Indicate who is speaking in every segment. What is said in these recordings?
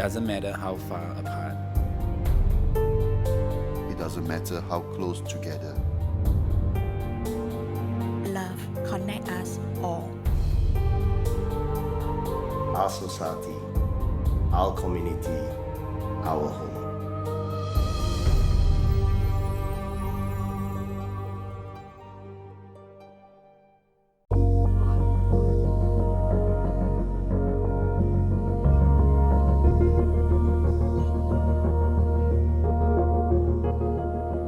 Speaker 1: doesn't matter how far apart.
Speaker 2: It doesn't matter how close together.
Speaker 3: Love connects us all.
Speaker 4: Our society, our community, our home.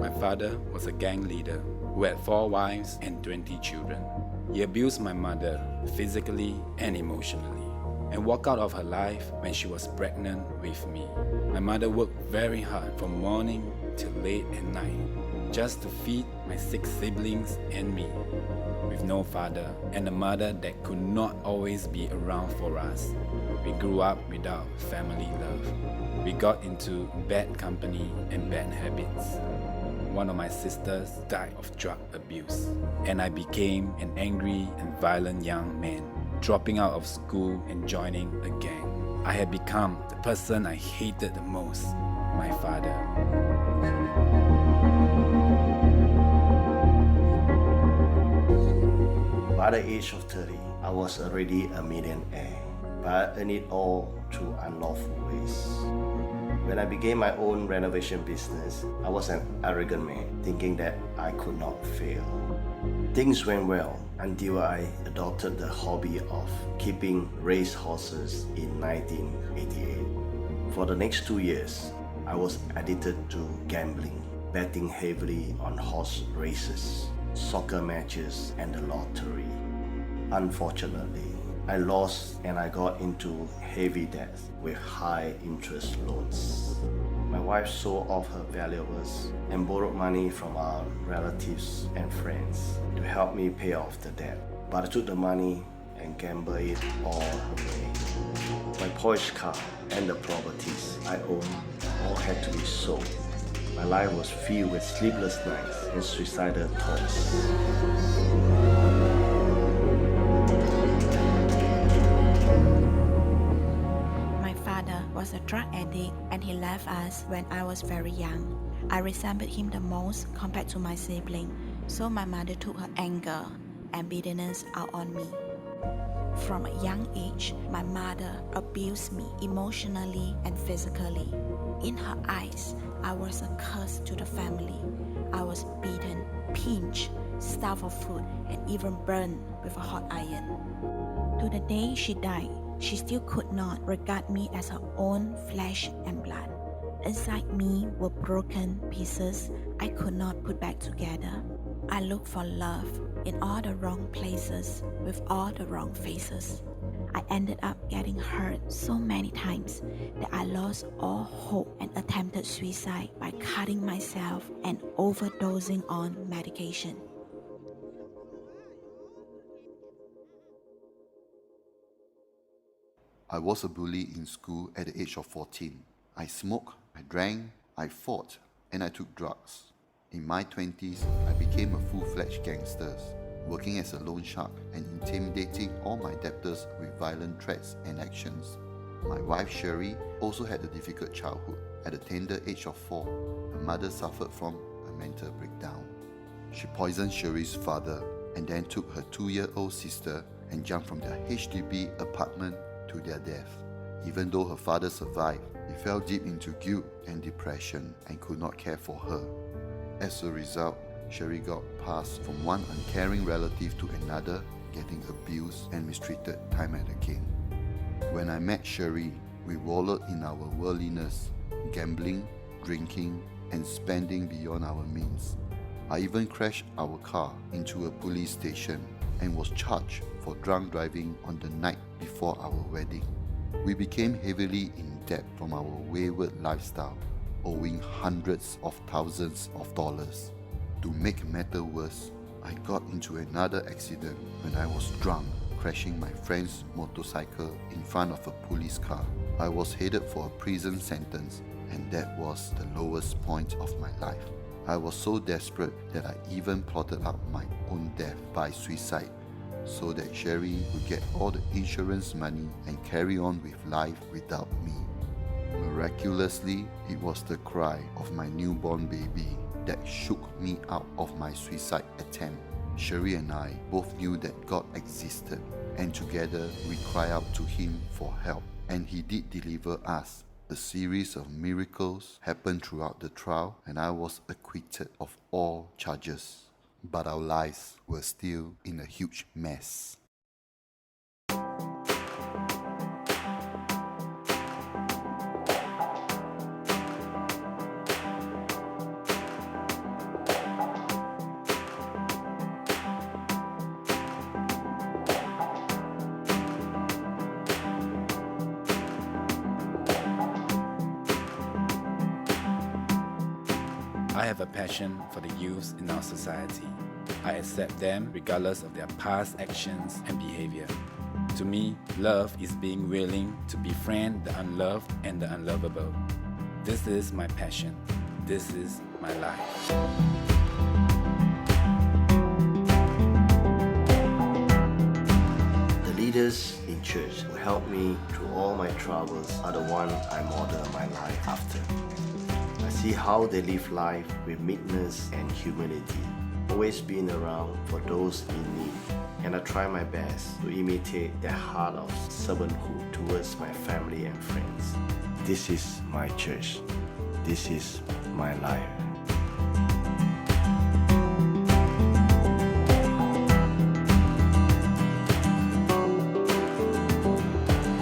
Speaker 1: My father was a gang leader who had 4 wives and 20 children. He abused my mother physically and emotionally and walked out of her life when she was pregnant with me. My mother worked very hard from morning till late at night just to feed my 6 siblings and me. With no father and a mother that could not always be around for us, we grew up without family love. We got into bad company and bad habits. One of my sisters died of drug abuse, and I became an angry and violent young man, dropping out of school and joining a gang. I had become the person I hated the most, my father.
Speaker 4: By the age of 30, I was already a millionaire, but I earned it all through unlawful ways. When I began my own renovation business, I was an arrogant man, thinking that I could not fail. Things went well until I adopted the hobby of keeping race horses in 1988. For the next 2 years, I was addicted to gambling, betting heavily on horse races, soccer matches, and the lottery. Unfortunately, I lost and I got into heavy debt with high interest loans. My wife sold off her valuables and borrowed money from our relatives and friends to help me pay off the debt. But I took the money and gambled it all away. My Porsche car and the properties I owned all had to be sold. My life was filled with sleepless nights and suicidal thoughts.
Speaker 3: Was a drug addict and he left us when I was very young. I resembled him the most compared to my sibling, so my mother took her anger and bitterness out on me. From a young age, my mother abused me emotionally and physically. In her eyes, I was a curse to the family. I was beaten, pinched, starved for food, and even burned with a hot iron. To the day she died, she still could not regard me as her own flesh and blood. Inside me were broken pieces I could not put back together. I looked for love in all the wrong places with all the wrong faces. I ended up getting hurt so many times that I lost all hope and attempted suicide by cutting myself and overdosing on medication.
Speaker 2: I was a bully in school at the age of 14. I smoked, I drank, I fought, and I took drugs. In my 20s, I became a full-fledged gangster, working as a loan shark and intimidating all my debtors with violent threats and actions. My wife Sherry also had a difficult childhood. At the tender age of 4, her mother suffered from a mental breakdown. She poisoned Sherry's father and then took her 2-year-old sister and jumped from their HDB apartment to their death. Even though her father survived, he fell deep into guilt and depression and could not care for her. As a result, Sherry got passed from one uncaring relative to another, getting abused and mistreated time and again. When I met Sherry, we wallowed in our worldliness, gambling, drinking, and spending beyond our means. I even crashed our car into a police station and was charged for drunk driving on the night before our wedding. We became heavily in debt from our wayward lifestyle, owing hundreds of thousands of dollars. To make matters worse, I got into another accident when I was drunk, crashing my friend's motorcycle in front of a police car. I was headed for a prison sentence, and that was the lowest point of my life. I was so desperate that I even plotted out my own death by suicide, so that Sherry would get all the insurance money and carry on with life without me. Miraculously, it was the cry of my newborn baby that shook me out of my suicide attempt. Sherry and I both knew that God existed, and together we cried out to Him for help, and He did deliver us. A series of miracles happened throughout the trial, and I was acquitted of all charges. But our lives were still in a huge mess.
Speaker 1: I have a passion for the youth in our society. I accept them regardless of their past actions and behavior. To me, love is being willing to befriend the unloved and the unlovable. This is my passion. This is my life.
Speaker 4: The leaders in church who help me through all my troubles are the ones I model my life after. I see how they live life with meekness and humility, always being around for those in need, and I try my best to imitate their heart of servanthood towards my family and friends. This is my church. This is my life.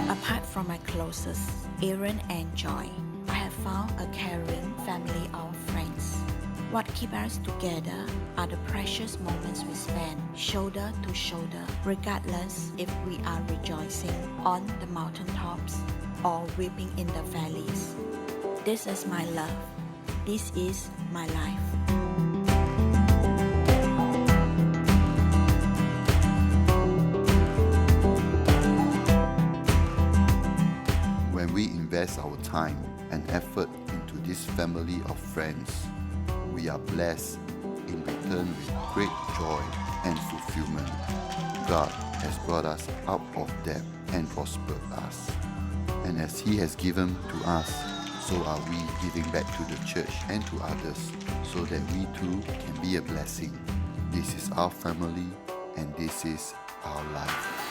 Speaker 3: Apart from my closest, Aaron and Joy, I have found a caring family of friends. What keeps us together are the precious moments we spend shoulder to shoulder, regardless if we are rejoicing on the mountaintops or weeping in the valleys. This is my love. This is my life.
Speaker 2: When we invest our time and effort into this family of friends, we are blessed in return with great joy and fulfillment. God has brought us out of debt and prospered us. And as He has given to us, so are we giving back to the church and to others, so that we too can be a blessing. This is our family, and this is our life.